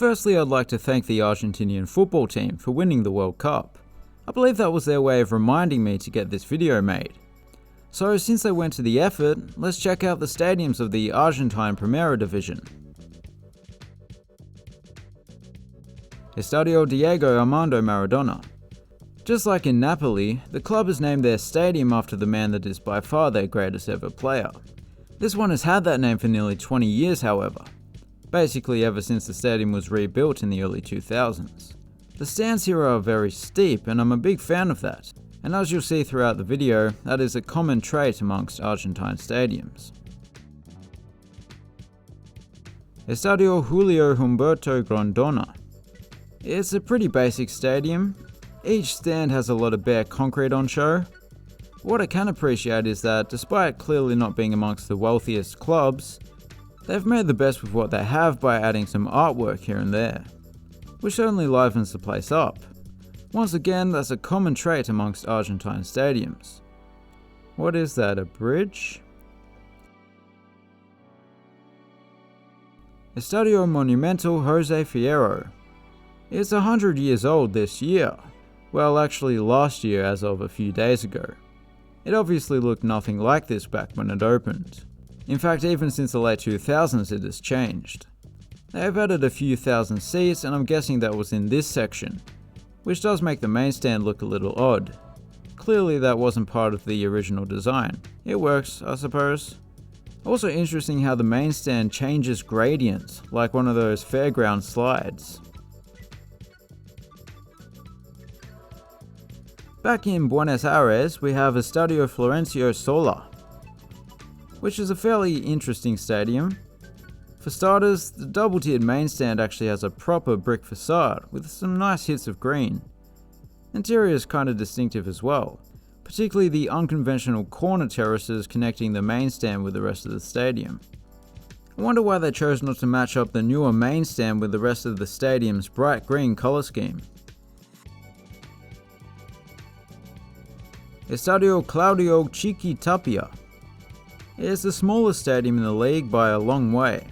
Firstly, I'd like to thank the Argentinian football team for winning the World Cup. I believe that was their way of reminding me to get this video made. So since they went to the effort, let's check out the stadiums of the Argentine Primera División. Estadio Diego Armando Maradona. Just like in Napoli, the club has named their stadium after the man that is by far their greatest ever player. This one has had that name for nearly 20 years, however. Basically ever since the stadium was rebuilt in the early 2000s. The stands here are very steep, and I'm a big fan of that. And as you'll see throughout the video, that is a common trait amongst Argentine stadiums. Estadio Julio Humberto Grondona. It's a pretty basic stadium. Each stand has a lot of bare concrete on show. What I can appreciate is that despite clearly not being amongst the wealthiest clubs, they've made the best with what they have by adding some artwork here and there, which certainly livens the place up. Once again, that's a common trait amongst Argentine stadiums. What is that, a bridge? Estadio Monumental Jose Fierro. It's 100 years old this year. Well, actually last year as of a few days ago. It obviously looked nothing like this back when it opened. In fact, even since the late 2000s it has changed. They've added a few thousand seats, and I'm guessing that was in this section, which does make the main stand look a little odd. Clearly that wasn't part of the original design. It works, I suppose. Also interesting how the main stand changes gradients, like one of those fairground slides. Back in Buenos Aires, we have Estadio Florencio Sola, which is a fairly interesting stadium. For starters, the double-tiered main stand actually has a proper brick facade with some nice hits of green. Interior is kind of distinctive as well, particularly the unconventional corner terraces connecting the main stand with the rest of the stadium. I wonder why they chose not to match up the newer main stand with the rest of the stadium's bright green color scheme. Estadio Claudio Chiqui Tapia. It's the smallest stadium in the league by a long way.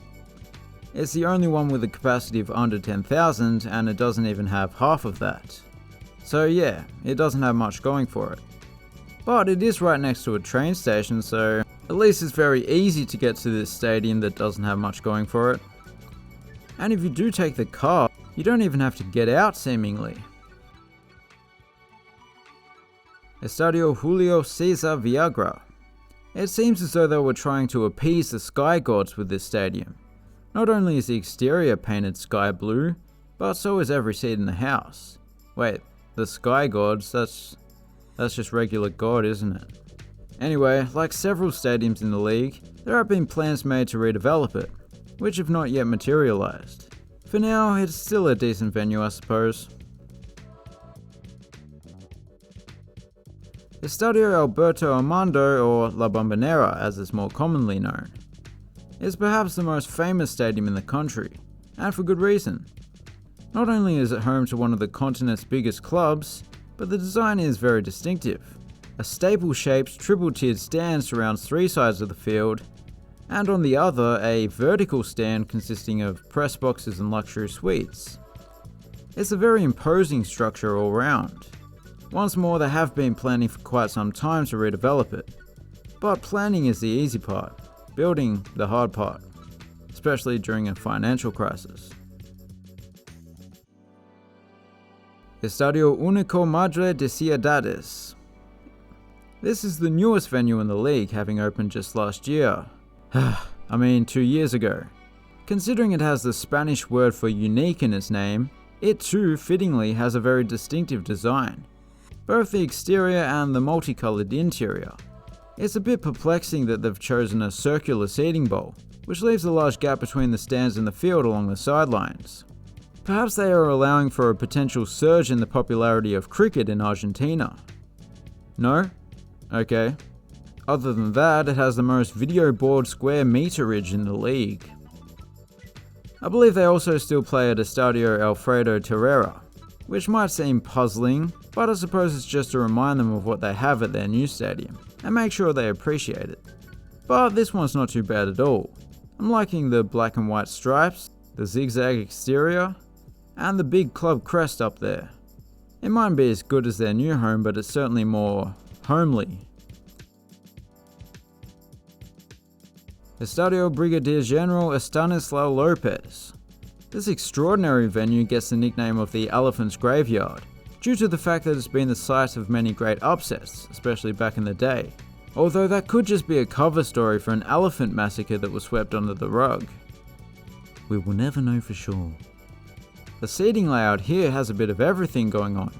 It's the only one with a capacity of under 10,000, and it doesn't even have half of that. So yeah, it doesn't have much going for it. But it is right next to a train station, so at least it's very easy to get to this stadium that doesn't have much going for it. And if you do take the car, you don't even have to get out seemingly. Estadio Julio César Villagra. It seems as though they were trying to appease the sky gods with this stadium. Not only is the exterior painted sky blue, but so is every seat in the house. Wait, the sky gods, that's just regular God, isn't it? Anyway, like several stadiums in the league, there have been plans made to redevelop it, which have not yet materialized. For now, it's still a decent venue, I suppose. Estadio Alberto Armando, or La Bombonera as it's more commonly known, is perhaps the most famous stadium in the country, and for good reason. Not only is it home to one of the continent's biggest clubs, but the design is very distinctive. A staple-shaped triple-tiered stand surrounds three sides of the field, and on the other a vertical stand consisting of press boxes and luxury suites. It's a very imposing structure all round. Once more, they have been planning for quite some time to redevelop it. But planning is the easy part, building the hard part, especially during a financial crisis. Estadio Único Madre de Ciudades. This is the newest venue in the league, having opened just last year. 2 years ago. Considering it has the Spanish word for unique in its name, it too fittingly has a very distinctive design. Both the exterior and the multicolored interior. It's a bit perplexing that they've chosen a circular seating bowl, which leaves a large gap between the stands and the field along the sidelines. Perhaps they are allowing for a potential surge in the popularity of cricket in Argentina. No? Okay. Other than that, it has the most video board square meterage in the league. I believe they also still play at Estadio Alfredo Terrera, which might seem puzzling, but I suppose it's just to remind them of what they have at their new stadium, and make sure they appreciate it. But this one's not too bad at all. I'm liking the black and white stripes, the zigzag exterior, and the big club crest up there. It mightn't be as good as their new home, but it's certainly more homely. Estadio Brigadier General Estanislao Lopez. This extraordinary venue gets the nickname of the Elephant's Graveyard, due to the fact that it's been the site of many great upsets, especially back in the day. Although that could just be a cover story for an elephant massacre that was swept under the rug. We will never know for sure. The seating layout here has a bit of everything going on.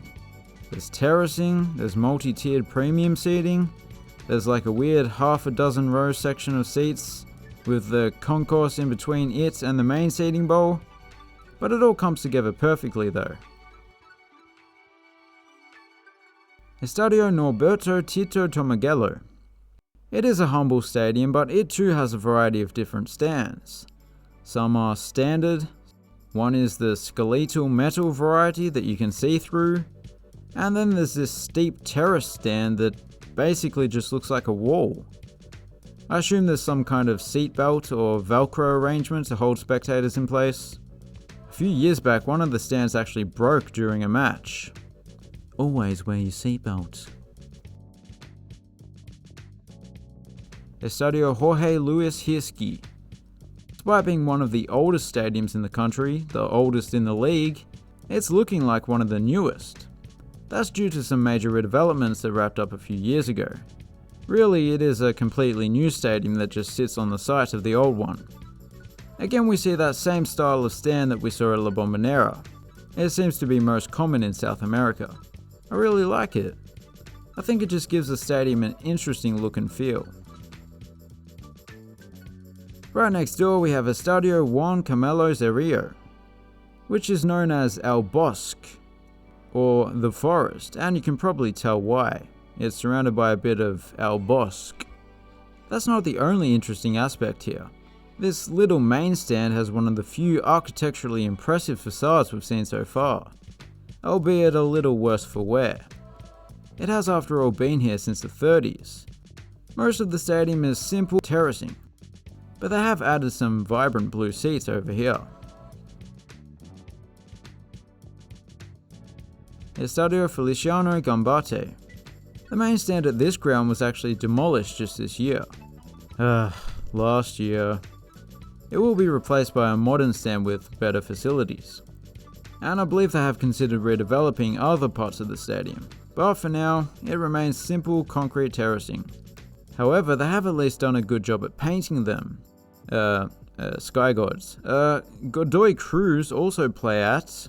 There's terracing, there's multi-tiered premium seating, there's like a weird half a dozen row section of seats, with the concourse in between it and the main seating bowl, but it all comes together perfectly though. Estadio Norberto Tito Tomagello. It is a humble stadium, but it too has a variety of different stands. Some are standard, one is the skeletal metal variety that you can see through, and then there's this steep terrace stand that basically just looks like a wall. I assume there's some kind of seatbelt or Velcro arrangement to hold spectators in place. A few years back, one of the stands actually broke during a match. Always wear your seatbelt. Estadio Jorge Luis Hirski. Despite being one of the oldest stadiums in the country, the oldest in the league, it's looking like one of the newest. That's due to some major redevelopments that wrapped up a few years ago. Really, it is a completely new stadium that just sits on the site of the old one. Again, we see that same style of stand that we saw at La Bombonera. It seems to be most common in South America. I really like it. I think it just gives the stadium an interesting look and feel. Right next door we have Estadio Juan Camilo Zerillo, which is known as El Bosque, or the forest, and you can probably tell why. It's surrounded by a bit of El Bosque. That's not the only interesting aspect here. This little main stand has one of the few architecturally impressive facades we've seen so far, albeit a little worse for wear. It has after all been here since the 30s. Most of the stadium is simple terracing, but they have added some vibrant blue seats over here. Estadio Feliciano Gambate. The main stand at this ground was actually demolished just this year. Last year. It will be replaced by a modern stand with better facilities. And I believe they have considered redeveloping other parts of the stadium, but for now, it remains simple concrete terracing. However, they have at least done a good job at painting them. Sky Gods. Godoy Cruz also play at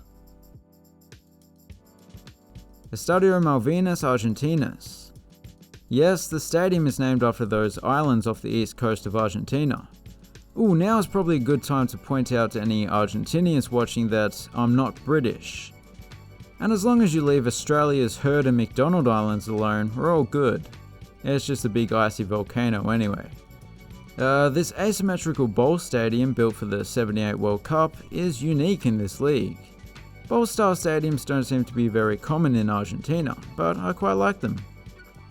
Estadio Malvinas Argentinas. Yes, the stadium is named after those islands off the east coast of Argentina. Ooh, now is probably a good time to point out to any Argentinians watching that I'm not British. And as long as you leave Australia's Heard and McDonald Islands alone, we're all good. It's just a big icy volcano anyway. This asymmetrical bowl stadium built for the '78 World Cup is unique in this league. Bowl-style stadiums don't seem to be very common in Argentina, but I quite like them.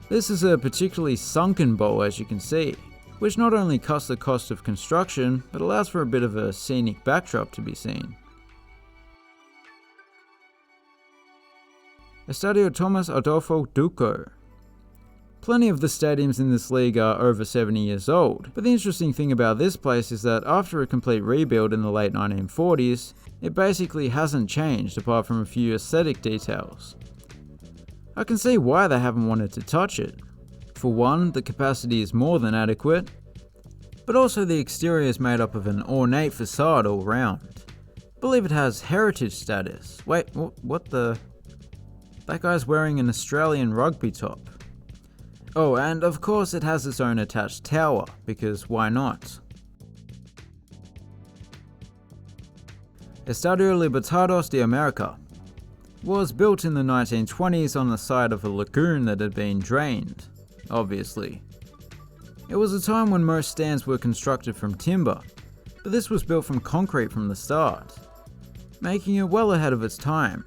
This is a particularly sunken bowl, as you can see, which not only cuts the cost of construction, but allows for a bit of a scenic backdrop to be seen. Estadio Thomas Adolfo Duco. Plenty of the stadiums in this league are over 70 years old, but the interesting thing about this place is that after a complete rebuild in the late 1940s, it basically hasn't changed apart from a few aesthetic details. I can see why they haven't wanted to touch it. For one, the capacity is more than adequate, but also the exterior is made up of an ornate facade all round. I believe it has heritage status. Wait, what the? That guy's wearing an Australian rugby top. Oh, and of course it has its own attached tower, because why not? Estadio Libertados de America was built in the 1920s on the side of a lagoon that had been drained, obviously. It was a time when most stands were constructed from timber, but this was built from concrete from the start, making it well ahead of its time.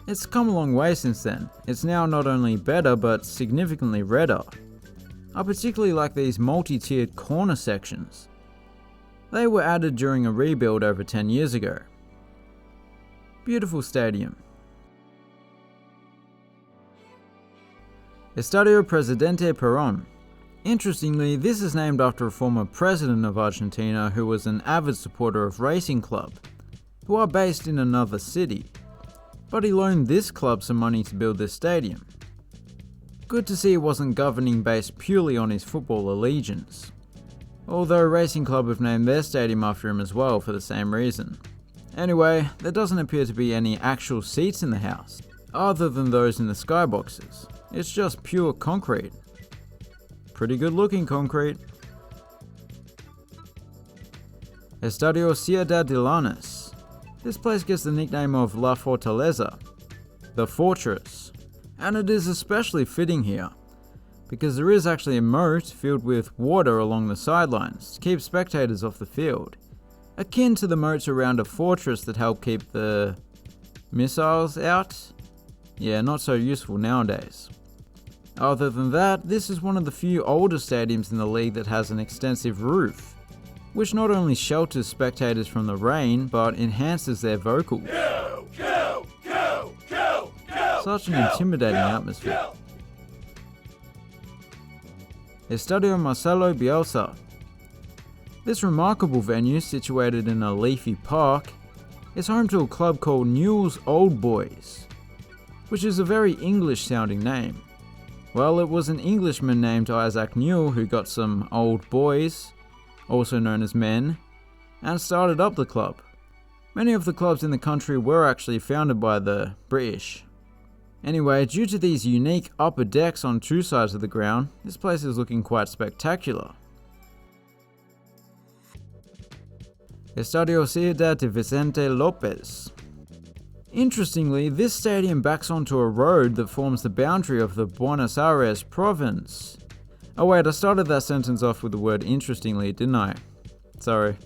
It's come a long way since then. It's now not only better, but significantly redder. I particularly like these multi-tiered corner sections. They were added during a rebuild over 10 years ago. Beautiful stadium. Estadio Presidente Perón. Interestingly, this is named after a former president of Argentina who was an avid supporter of racing club, who are based in another city. But he loaned this club some money to build this stadium. Good to see it wasn't governing based purely on his football allegiance. Although Racing Club have named their stadium after him as well for the same reason. Anyway, there doesn't appear to be any actual seats in the house, other than those in the skyboxes. It's just pure concrete. Pretty good looking concrete. Estadio Ciudad de Lanús. This place gets the nickname of La Fortaleza, the fortress, and it is especially fitting here, because there is actually a moat filled with water along the sidelines to keep spectators off the field, akin to the moats around a fortress that help keep the missiles out. Yeah, not so useful nowadays. Other than that, this is one of the few older stadiums in the league that has an extensive roof, which not only shelters spectators from the rain, but enhances their vocals. Such an intimidating atmosphere. Estadio Marcelo Bielsa. This remarkable venue, situated in a leafy park, is home to a club called Newell's Old Boys, which is a very English-sounding name. Well, it was an Englishman named Isaac Newell who got some old boys, also known as men, and started up the club. Many of the clubs in the country were actually founded by the British. Anyway, due to these unique upper decks on two sides of the ground, this place is looking quite spectacular. Estadio Ciudad de Vicente López. Interestingly, this stadium backs onto a road that forms the boundary of the Buenos Aires province. Oh wait, I started that sentence off with the word interestingly, didn't I? Sorry.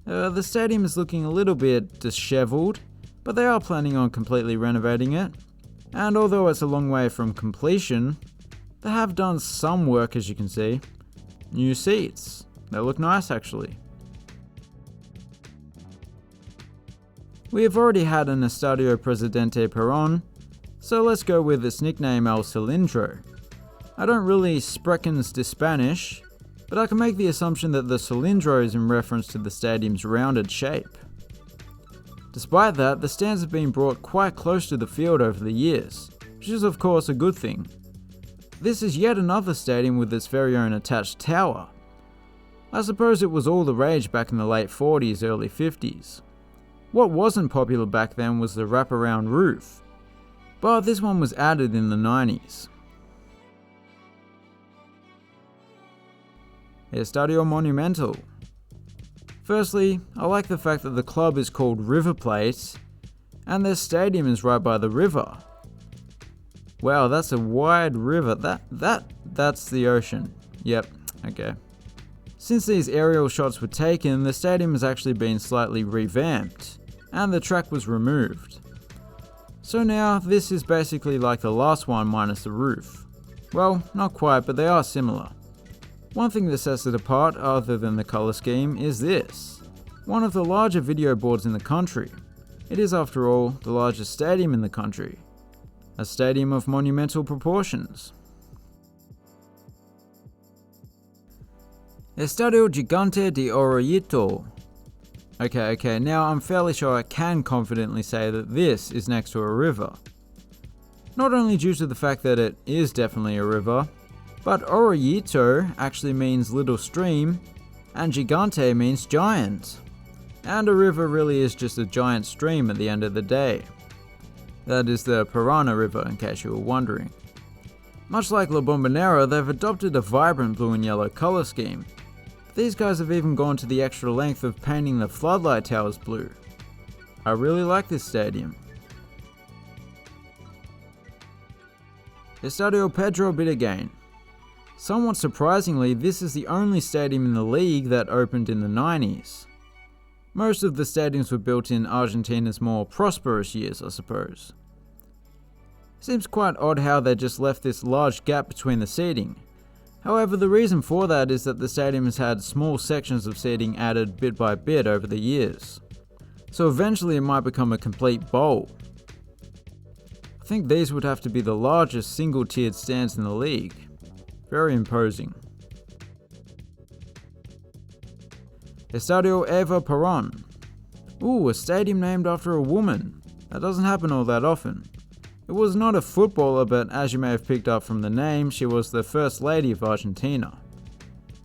The stadium is looking a little bit disheveled, but they are planning on completely renovating it. And although it's a long way from completion, they have done some work, as you can see. New seats. They look nice actually. We have already had an Estadio Presidente Perón, so let's go with its nickname El Cilindro. I don't really spreckens de Spanish, but I can make the assumption that the cilindro is in reference to the stadium's rounded shape. Despite that, the stands have been brought quite close to the field over the years, which is of course a good thing. This is yet another stadium with its very own attached tower. I suppose it was all the rage back in the late 40s, early 50s. What wasn't popular back then was the wraparound roof, but this one was added in the 90s. Estadio Monumental. Firstly, I like the fact that the club is called River Plate, and their stadium is right by the river. Wow, that's a wide river. That's the ocean. Yep, okay. Since these aerial shots were taken, the stadium has actually been slightly revamped, and the track was removed. So now, this is basically like the last one minus the roof. Well, not quite, but they are similar. One thing that sets it apart, other than the colour scheme, is this. One of the larger video boards in the country. It is, after all, the largest stadium in the country. A stadium of monumental proportions. Estadio Gigante de Orollito. Okay, now I'm fairly sure I can confidently say that this is next to a river. Not only due to the fact that it is definitely a river, but Orollito actually means little stream, and Gigante means giant. And a river really is just a giant stream at the end of the day. That is the Parana River, in case you were wondering. Much like La Bombonera, they've adopted a vibrant blue and yellow colour scheme. These guys have even gone to the extra length of painting the floodlight towers blue. I really like this stadium. Estadio Pedro Bidegain. Somewhat surprisingly, this is the only stadium in the league that opened in the 90s. Most of the stadiums were built in Argentina's more prosperous years, I suppose. Seems quite odd how they just left this large gap between the seating, However, the reason for that is that the stadium has had small sections of seating added bit by bit over the years. So eventually it might become a complete bowl. I think these would have to be the largest single-tiered stands in the league. Very imposing. Estadio Eva Perón. Ooh, a stadium named after a woman. That doesn't happen all that often. It was not a footballer, but as you may have picked up from the name, she was the first lady of Argentina.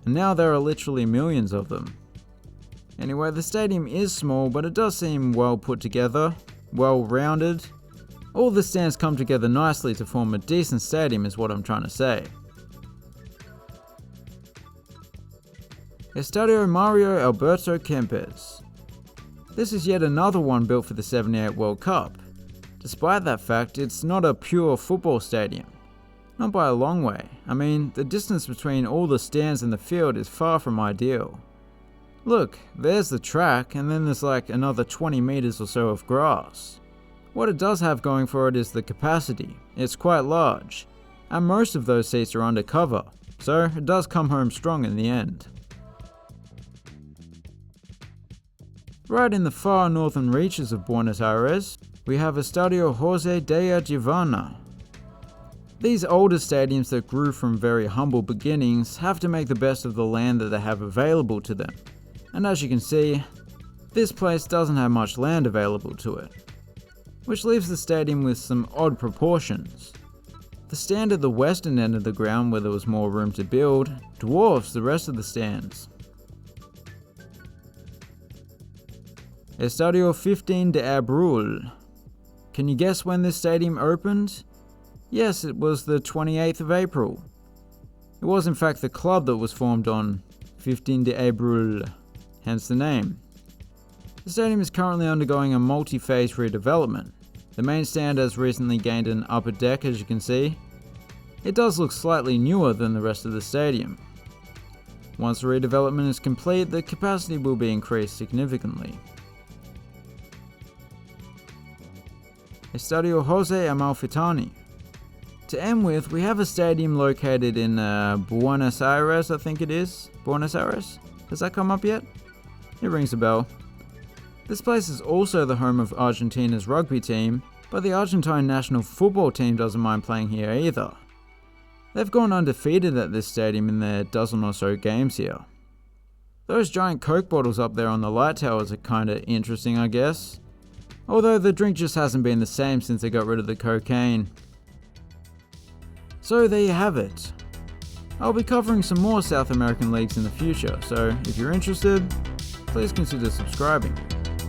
And now there are literally millions of them. Anyway, the stadium is small, but it does seem well put together, well rounded. All the stands come together nicely to form a decent stadium is what I'm trying to say. Estadio Mario Alberto Kempes. This is yet another one built for the '78 World Cup. Despite that fact, it's not a pure football stadium. Not by a long way. I mean, the distance between all the stands and the field is far from ideal. Look, there's the track, and then there's like another 20 meters or so of grass. What it does have going for it is the capacity. It's quite large, and most of those seats are under cover, so it does come home strong in the end. Right in the far northern reaches of Buenos Aires, we have Estadio José de Giovanna. These older stadiums that grew from very humble beginnings have to make the best of the land that they have available to them. And as you can see, this place doesn't have much land available to it, which leaves the stadium with some odd proportions. The stand at the western end of the ground, where there was more room to build, dwarfs the rest of the stands. Estadio 15 de Abril. Can you guess when this stadium opened? Yes, it was the 28th of April. It was in fact the club that was formed on 15 de Abril, hence the name. The stadium is currently undergoing a multi-phase redevelopment. The main stand has recently gained an upper deck, as you can see. It does look slightly newer than the rest of the stadium. Once the redevelopment is complete, the capacity will be increased significantly. Estadio José Amalfitani. To end with, we have a stadium located in Buenos Aires, I think it is. Buenos Aires? Has that come up yet? It rings a bell. This place is also the home of Argentina's rugby team, but the Argentine national football team doesn't mind playing here either. They've gone undefeated at this stadium in their dozen or so games here. Those giant Coke bottles up there on the light towers are kinda interesting, I guess. Although the drink just hasn't been the same since they got rid of the cocaine. So there you have it. I'll be covering some more South American leagues in the future, so if you're interested, please consider subscribing.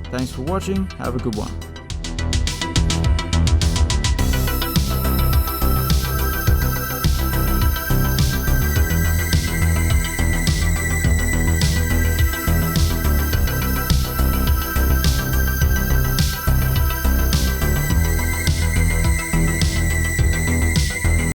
Thanks for watching, have a good one.